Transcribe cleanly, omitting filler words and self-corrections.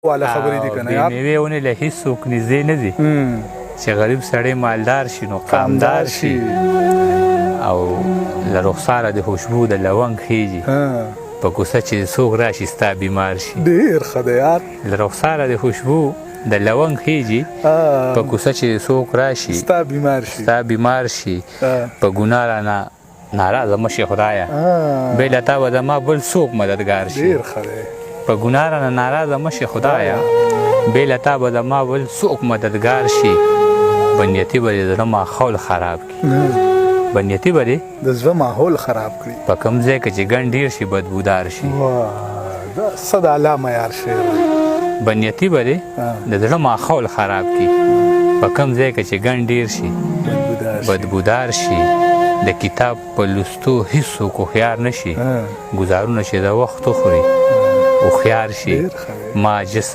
والا خبرې دي کنه بې میوې ونې له هېڅوک نږدې نه دي چې غریب سړی مالدار شي نو قامدار شي او له رخساره د خوشبو د لونګ خیږي په کوڅه چې څوک راشي ستا بیمار شي ډېر ښه دی یار له رخساره د خوشبو د لونګ خیږي په کوڅه چې څوک راشي ستا بیمار شي په ګناه رانه ناراضه مه شي خدایه بې له تا به زما بل څوک مددګار شي ډېر ښه دی په ګناه رانه ناراضه مه شي خدایه بې له تا به زما بل څوک مددګار شي بنیتي به د زړه ماحول خراب کړي بنیتي به د زړه ماحول خراب کړي په کوم ځای کې چې ګڼ ډېر شي بدبودار شي دا څه د الله معیار شعر دی بنیتي به د زړه ماحول خراب کړي په کوم ځای کې چې ګڼ ډېر شي بدبودار شي د کتاب په لوستو هیڅوک هوښیار نه شي ګزارونه چې د وخت وخوري هوښیار شي ما جسم